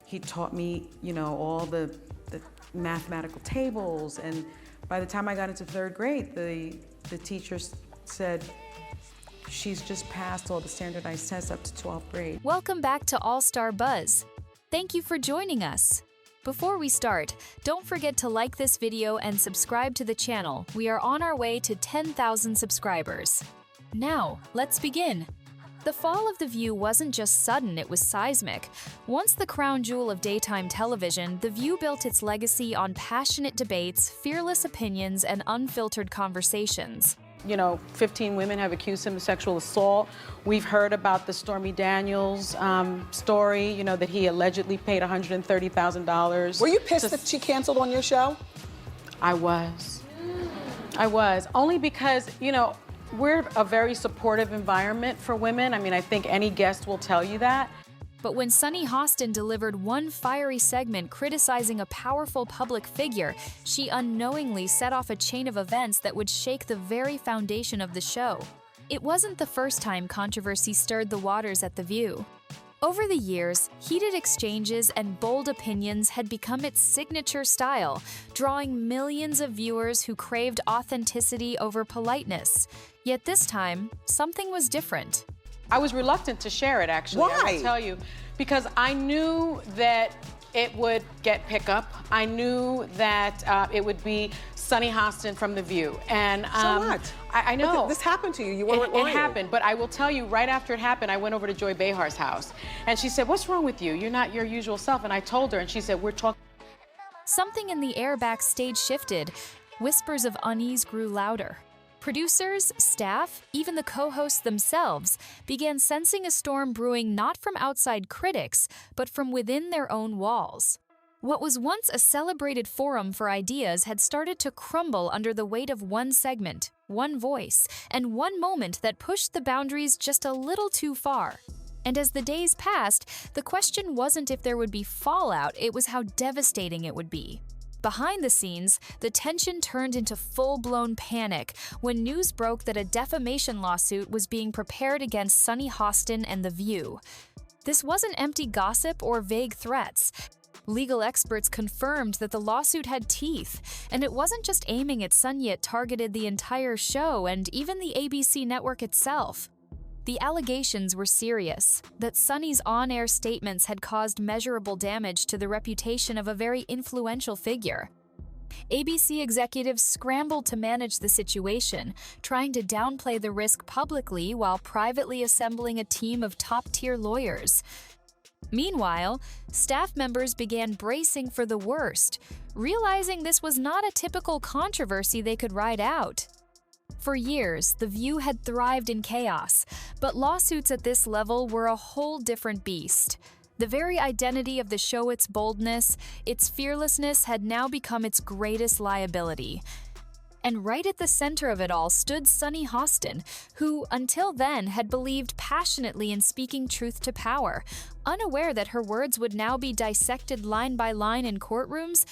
he taught me, all the mathematical tables. And by the time I got into 3rd grade, the teacher said, she's just passed all the standardized tests up to 12th grade. Welcome back to AllStarBuzz. Thank you for joining us. Before we start, don't forget to like this video and subscribe to the channel. We are on our way to 10,000 subscribers. Now, let's begin. The fall of The View wasn't just sudden, it was seismic. Once the crown jewel of daytime television, The View built its legacy on passionate debates, fearless opinions, and unfiltered conversations. 15 women have accused him of sexual assault. We've heard about the Stormy Daniels story, that he allegedly paid $130,000. Were you pissed that she canceled on your show? I was. Only because, we're a very supportive environment for women. I think any guest will tell you that. But when Sunny Hostin delivered one fiery segment criticizing a powerful public figure, she unknowingly set off a chain of events that would shake the very foundation of the show. It wasn't the first time controversy stirred the waters at The View. Over the years, heated exchanges and bold opinions had become its signature style, drawing millions of viewers who craved authenticity over politeness. Yet this time, something was different. I was reluctant to share it, actually. Why? I will tell you. Because I knew that it would get pickup. I knew that it would be Sunny Hostin from The View. And so what? I know. But this happened to you. You weren't lying. It happened, but I will tell you, right after it happened, I went over to Joy Behar's house. And she said, "What's wrong with you? You're not your usual self." And I told her, and she said, "We're talking." Something in the air backstage shifted. Whispers of unease grew louder. Producers, staff, even the co-hosts themselves began sensing a storm brewing not from outside critics, but from within their own walls. What was once a celebrated forum for ideas had started to crumble under the weight of one segment, one voice, and one moment that pushed the boundaries just a little too far. And as the days passed, the question wasn't if there would be fallout, it was how devastating it would be. Behind the scenes, the tension turned into full-blown panic when news broke that a defamation lawsuit was being prepared against Sunny Hostin and The View. This wasn't empty gossip or vague threats. Legal experts confirmed that the lawsuit had teeth, and it wasn't just aiming at Sunny, it targeted the entire show and even the ABC network itself. The allegations were serious, that Sunny's on-air statements had caused measurable damage to the reputation of a very influential figure. ABC executives scrambled to manage the situation, trying to downplay the risk publicly while privately assembling a team of top-tier lawyers. Meanwhile, staff members began bracing for the worst, realizing this was not a typical controversy they could ride out. For years, The View had thrived in chaos, but lawsuits at this level were a whole different beast. The very identity of the show, its boldness, its fearlessness had now become its greatest liability. And right at the center of it all stood Sunny Hostin, who, until then, had believed passionately in speaking truth to power, unaware that her words would now be dissected line by line in courtrooms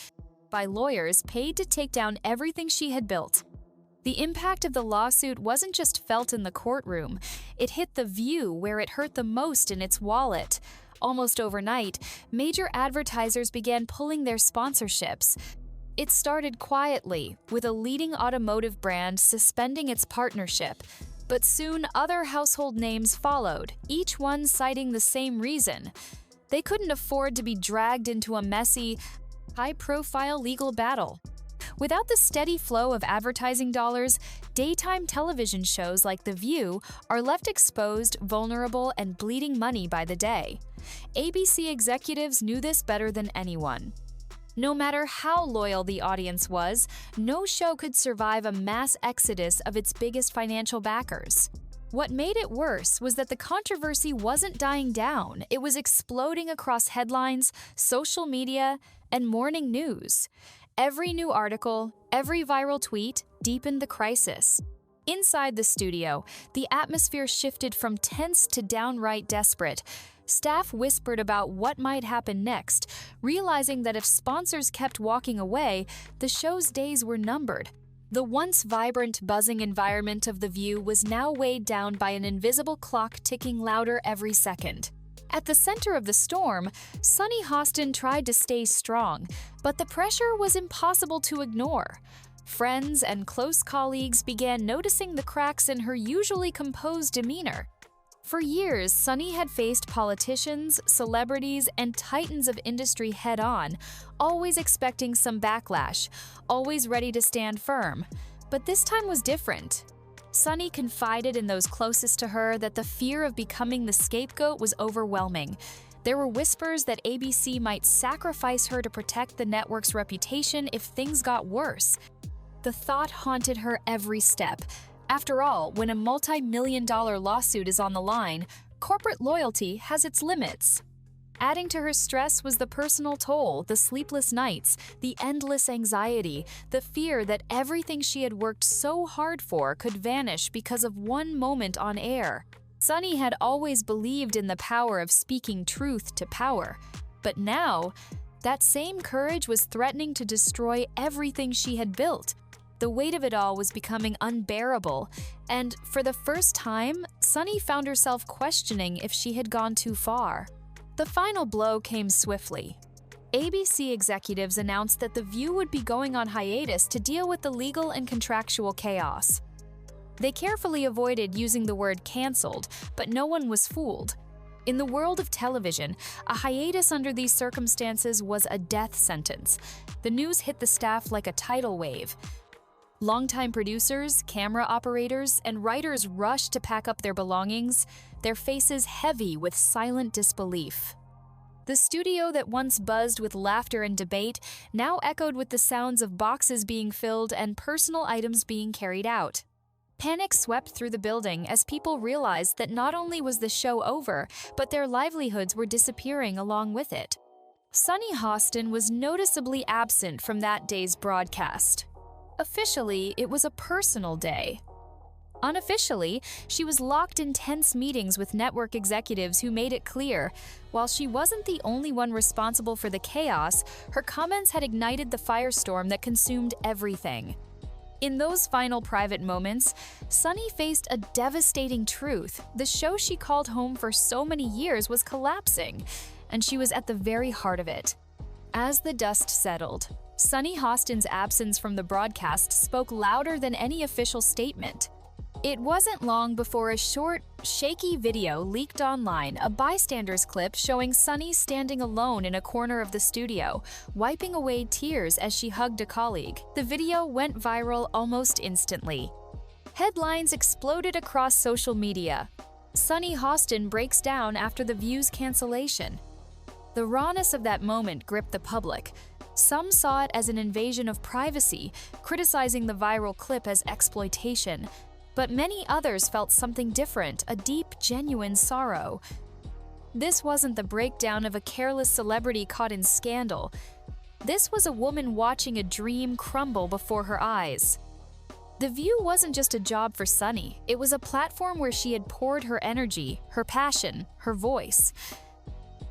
by lawyers paid to take down everything she had built. The impact of the lawsuit wasn't just felt in the courtroom, it hit The View where it hurt the most in its wallet. Almost overnight, major advertisers began pulling their sponsorships. It started quietly, with a leading automotive brand suspending its partnership. But soon other household names followed, each one citing the same reason. They couldn't afford to be dragged into a messy, high-profile legal battle. Without the steady flow of advertising dollars, daytime television shows like The View are left exposed, vulnerable, and bleeding money by the day. ABC executives knew this better than anyone. No matter how loyal the audience was, no show could survive a mass exodus of its biggest financial backers. What made it worse was that the controversy wasn't dying down, it was exploding across headlines, social media, and morning news. Every new article, every viral tweet deepened the crisis. Inside the studio, the atmosphere shifted from tense to downright desperate. Staff whispered about what might happen next, realizing that if sponsors kept walking away, the show's days were numbered. The once vibrant, buzzing environment of The View was now weighed down by an invisible clock ticking louder every second. At the center of the storm, Sunny Hostin tried to stay strong, but the pressure was impossible to ignore. Friends and close colleagues began noticing the cracks in her usually composed demeanor. For years, Sunny had faced politicians, celebrities, and titans of industry head-on, always expecting some backlash, always ready to stand firm. But this time was different. Sunny confided in those closest to her that the fear of becoming the scapegoat was overwhelming. There were whispers that ABC might sacrifice her to protect the network's reputation if things got worse. The thought haunted her every step. After all, when a multi-million-dollar lawsuit is on the line, corporate loyalty has its limits. Adding to her stress was the personal toll, the sleepless nights, the endless anxiety, the fear that everything she had worked so hard for could vanish because of one moment on air. Sunny had always believed in the power of speaking truth to power, but now, that same courage was threatening to destroy everything she had built. The weight of it all was becoming unbearable, and for the first time, Sunny found herself questioning if she had gone too far. The final blow came swiftly. ABC executives announced that The View would be going on hiatus to deal with the legal and contractual chaos. They carefully avoided using the word canceled, but no one was fooled. In the world of television, a hiatus under these circumstances was a death sentence. The news hit the staff like a tidal wave. Longtime producers, camera operators, and writers rushed to pack up their belongings, their faces heavy with silent disbelief. The studio that once buzzed with laughter and debate now echoed with the sounds of boxes being filled and personal items being carried out. Panic swept through the building as people realized that not only was the show over, but their livelihoods were disappearing along with it. Sunny Hostin was noticeably absent from that day's broadcast. Officially, it was a personal day. Unofficially, she was locked in tense meetings with network executives who made it clear, while she wasn't the only one responsible for the chaos, her comments had ignited the firestorm that consumed everything. In those final private moments, Sunny faced a devastating truth. The show she called home for so many years was collapsing, and she was at the very heart of it. As the dust settled, Sunny Hostin's absence from the broadcast spoke louder than any official statement. It wasn't long before a short, shaky video leaked online, a bystander's clip showing Sunny standing alone in a corner of the studio, wiping away tears as she hugged a colleague. The video went viral almost instantly. Headlines exploded across social media. Sunny Hostin breaks down after The View's cancellation. The rawness of that moment gripped the public. Some saw it as an invasion of privacy, criticizing the viral clip as exploitation. But many others felt something different, a deep, genuine sorrow. This wasn't the breakdown of a careless celebrity caught in scandal. This was a woman watching a dream crumble before her eyes. The View wasn't just a job for Sunny. It was a platform where she had poured her energy, her passion, her voice.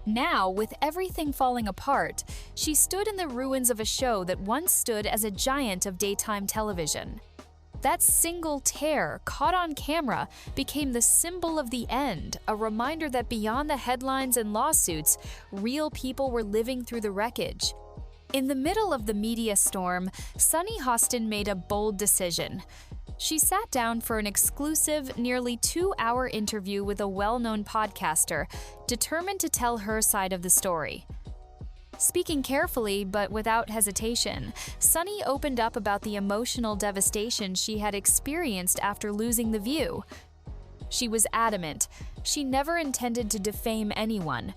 Now, with everything falling apart, she stood in the ruins of a show that once stood as a giant of daytime television. That single tear, caught on camera, became the symbol of the end, a reminder that beyond the headlines and lawsuits, real people were living through the wreckage. In the middle of the media storm, Sunny Hostin made a bold decision. She sat down for an exclusive, nearly 2-hour interview with a well-known podcaster, determined to tell her side of the story. Speaking carefully, but without hesitation, Sunny opened up about the emotional devastation she had experienced after losing The View. She was adamant. She never intended to defame anyone.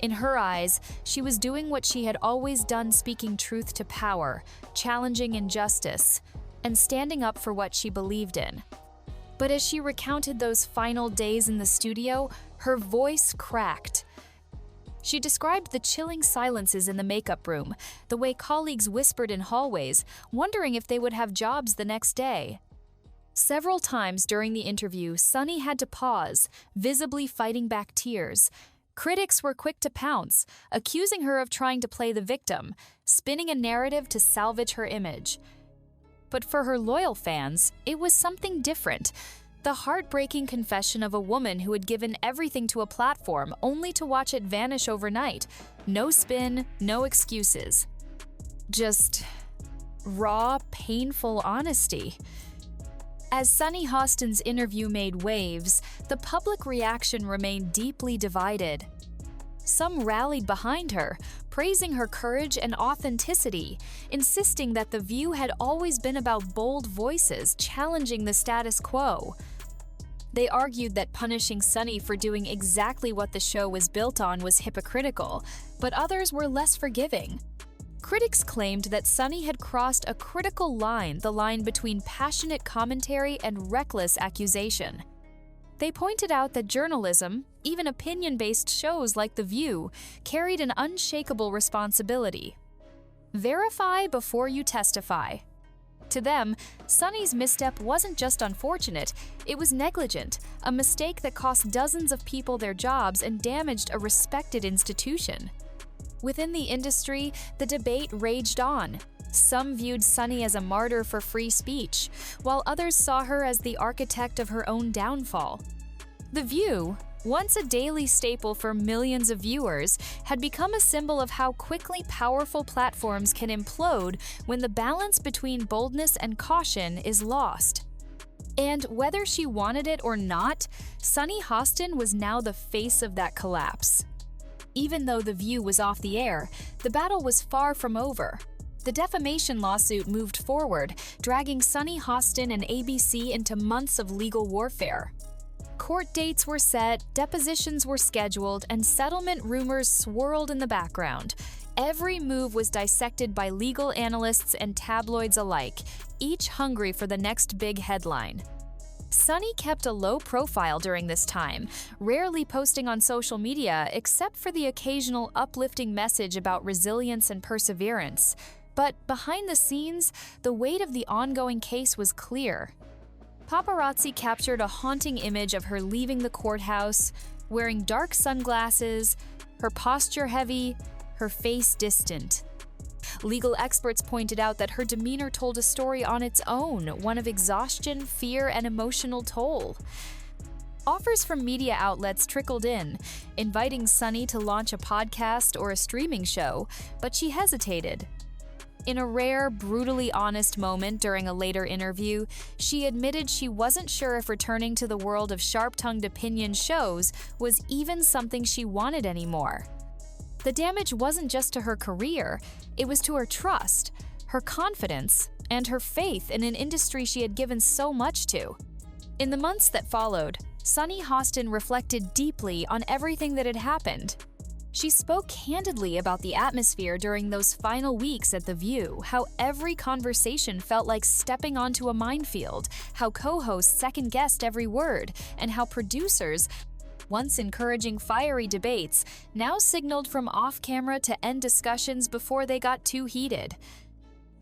In her eyes, she was doing what she had always done, speaking truth to power, challenging injustice, and standing up for what she believed in. But as she recounted those final days in the studio, her voice cracked. She described the chilling silences in the makeup room, the way colleagues whispered in hallways, wondering if they would have jobs the next day. Several times during the interview, Sunny had to pause, visibly fighting back tears. Critics were quick to pounce, accusing her of trying to play the victim, spinning a narrative to salvage her image. But for her loyal fans, it was something different. The heartbreaking confession of a woman who had given everything to a platform only to watch it vanish overnight. No spin, no excuses. Just raw, painful honesty. As Sunny Hostin's interview made waves, the public reaction remained deeply divided. Some rallied behind her, praising her courage and authenticity, insisting that The View had always been about bold voices challenging the status quo. They argued that punishing Sunny for doing exactly what the show was built on was hypocritical, but others were less forgiving. Critics claimed that Sunny had crossed a critical line, the line between passionate commentary and reckless accusation. They pointed out that journalism, even opinion-based shows like The View, carried an unshakable responsibility. Verify before you testify. To them, Sunny's misstep wasn't just unfortunate, it was negligent, a mistake that cost dozens of people their jobs and damaged a respected institution. Within the industry, the debate raged on. Some viewed Sunny as a martyr for free speech, while others saw her as the architect of her own downfall. The View, once a daily staple for millions of viewers, had become a symbol of how quickly powerful platforms can implode when the balance between boldness and caution is lost. And whether she wanted it or not, Sunny Hostin was now the face of that collapse. Even though The View was off the air, the battle was far from over. The defamation lawsuit moved forward, dragging Sunny Hostin and ABC into months of legal warfare. Court dates were set, depositions were scheduled, and settlement rumors swirled in the background. Every move was dissected by legal analysts and tabloids alike, each hungry for the next big headline. Sunny kept a low profile during this time, rarely posting on social media except for the occasional uplifting message about resilience and perseverance. But behind the scenes, the weight of the ongoing case was clear. Paparazzi captured a haunting image of her leaving the courthouse, wearing dark sunglasses, her posture heavy, her face distant. Legal experts pointed out that her demeanor told a story on its own, one of exhaustion, fear, and emotional toll. Offers from media outlets trickled in, inviting Sunny to launch a podcast or a streaming show, but she hesitated. In a rare, brutally honest moment during a later interview, she admitted she wasn't sure if returning to the world of sharp-tongued opinion shows was even something she wanted anymore. The damage wasn't just to her career, it was to her trust, her confidence, and her faith in an industry she had given so much to. In the months that followed, Sunny Hostin reflected deeply on everything that had happened. She spoke candidly about the atmosphere during those final weeks at The View, how every conversation felt like stepping onto a minefield, how co-hosts second-guessed every word, and how producers, once encouraging fiery debates, now signaled from off-camera to end discussions before they got too heated.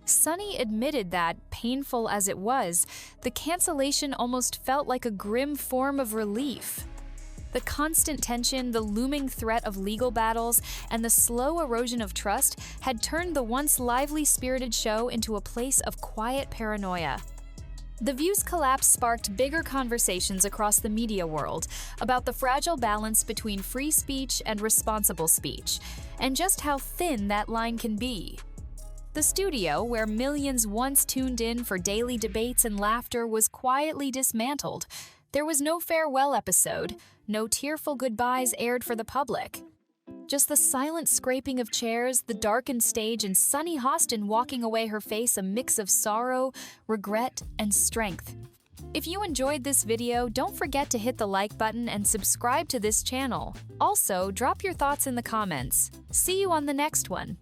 Sunny admitted that, painful as it was, the cancellation almost felt like a grim form of relief. The constant tension, the looming threat of legal battles, and the slow erosion of trust had turned the once lively-spirited show into a place of quiet paranoia. The View's collapse sparked bigger conversations across the media world about the fragile balance between free speech and responsible speech, and just how thin that line can be. The studio, where millions once tuned in for daily debates and laughter, was quietly dismantled. There was no farewell episode, no tearful goodbyes aired for the public. Just the silent scraping of chairs, the darkened stage, and Sunny Hostin walking away, her face a mix of sorrow, regret, and strength. If you enjoyed this video, don't forget to hit the like button and subscribe to this channel. Also, drop your thoughts in the comments. See you on the next one.